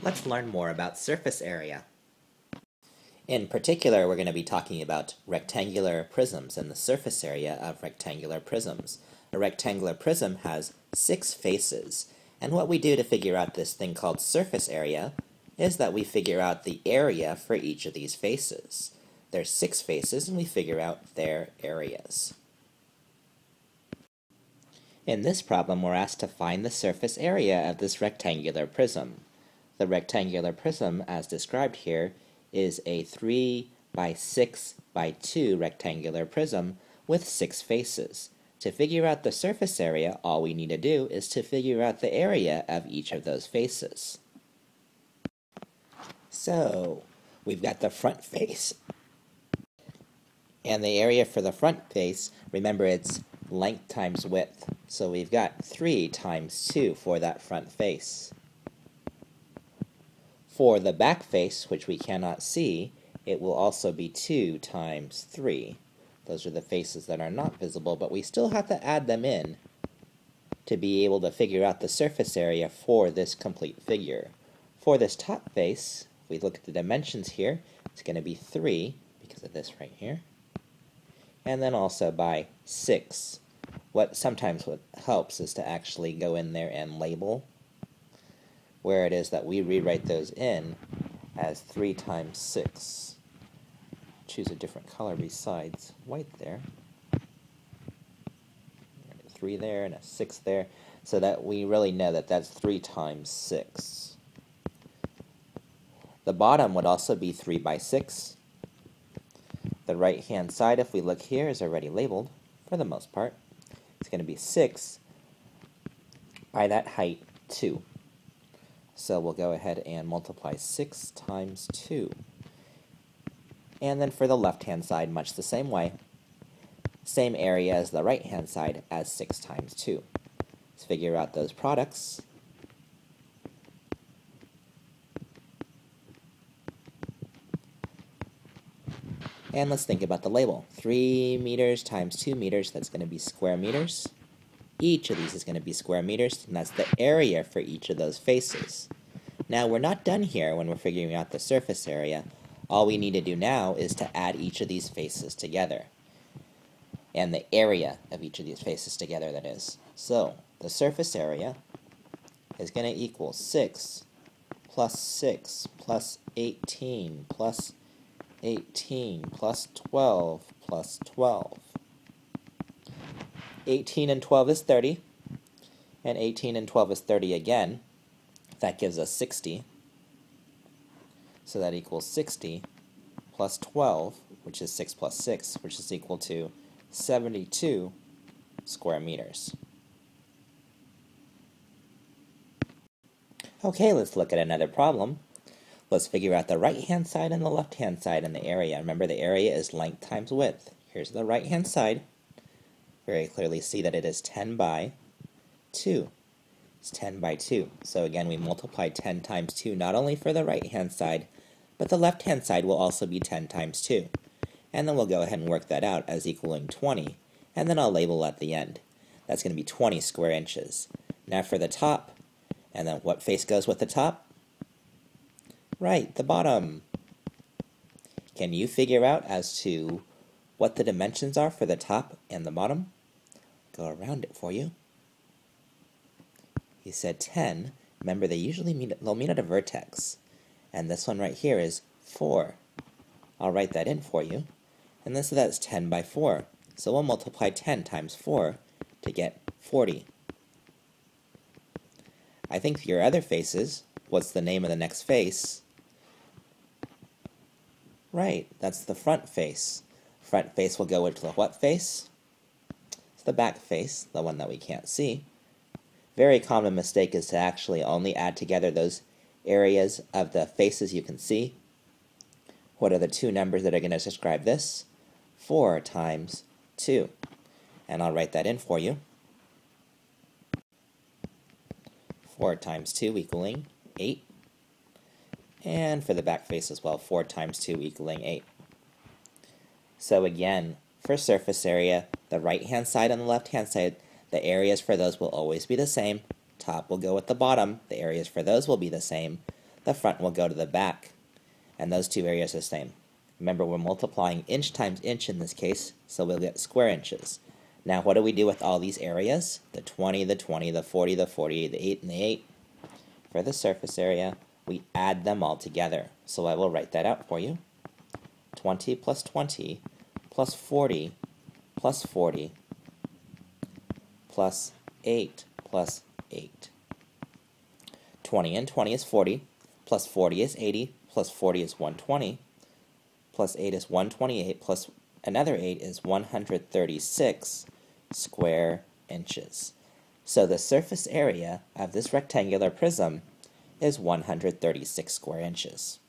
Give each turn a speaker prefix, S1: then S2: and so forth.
S1: Let's learn more about surface area. In particular, we're going to be talking about rectangular prisms and the surface area of rectangular prisms. A rectangular prism has 6 faces, and what we do to figure out this thing called surface area is that we figure out the area for each of these faces. There's 6 faces, and we figure out their areas. In this problem, we're asked to find the surface area of this rectangular prism. The rectangular prism, as described here, is a 3 by 6 by 2 rectangular prism with 6 faces. To figure out the surface area, all we need to do is to figure out the area of each of those faces. So, we've got the front face. And the area for the front face, remember it's length times width. So we've got 3 times 2 for that front face. For the back face, which we cannot see, it will also be 2 times 3. Those are the faces that are not visible, but we still have to add them in to be able to figure out the surface area for this complete figure. For this top face, if we look at the dimensions here, it's going to be 3, because of this right here, and then also by 6. What helps is to actually go in there and label where it is that we rewrite those in as 3 times 6. Choose a different color besides white there. 3 there and a 6 there, so that we really know that that's 3 times 6. The bottom would also be 3 by 6. The right-hand side, if we look here, is already labeled for the most part. It's going to be 6 by that height, 2. So we'll go ahead and multiply 6 times 2. And then for the left-hand side, much the same way. Same area as the right-hand side as 6 times 2. Let's figure out those products. And let's think about the label. 3 meters times 2 meters, that's going to be square meters. Each of these is going to be square meters, and that's the area for each of those faces. Now, we're not done here when we're figuring out the surface area. All we need to do now is to add each of these faces together. And the area of each of these faces together, that is. So, the surface area is going to equal 6 plus 6 plus 18 plus 18 plus 12 plus 12. 18 and 12 is 30, and 18 and 12 is 30 again. That gives us 60. So that equals 60 plus 12, which is 6 plus 6, which is equal to 72 square meters. Okay, let's look at another problem. Let's figure out the right-hand side and the left-hand side and the area. Remember, the area is length times width. Here's the right-hand side. Very clearly see that it is 10 by 2. It's 10 by 2. So again, we multiply 10 times 2 not only for the right-hand side, but the left-hand side will also be 10 times 2. And then we'll go ahead and work that out as equaling 20. And then I'll label at the end. That's going to be 20 square inches. Now for the top, and then what face goes with the top? Right, the bottom. Can you figure out as to what the dimensions are for the top and the bottom? Go around it for you. He said 10. Remember, they'll meet at a vertex. And this one right here is 4. I'll write that in for you. And that's 10 by 4. So we'll multiply 10 times 4 to get 40. I think for your other faces, what's the name of the next face? Right, that's the front face. Front face will go into the what face? It's the back face, the one that we can't see. Very common mistake is to actually only add together those areas of the faces you can see. What are the 2 numbers that are going to describe this? 4 times 2. And I'll write that in for you. 4 times 2 equaling 8. And for the back face as well, 4 times 2 equaling 8. So again, for surface area, the right-hand side and the left-hand side, the areas for those will always be the same. Top will go with the bottom. The areas for those will be the same. the front will go to the back, and those two areas are the same. Remember, we're multiplying inch times inch in this case, so we'll get square inches. Now, what do we do with all these areas? The 20, the 20, the 40, the 40, the 8, and the 8. For the surface area, we add them all together. So I will write that out for you. 20 plus 20 plus 40 plus 40 plus 8 plus 8. 20 and 20 is 40, plus 40 is 80, plus 40 is 120, plus 8 is 128, plus another 8 is 136 square inches. So the surface area of this rectangular prism is 136 square inches.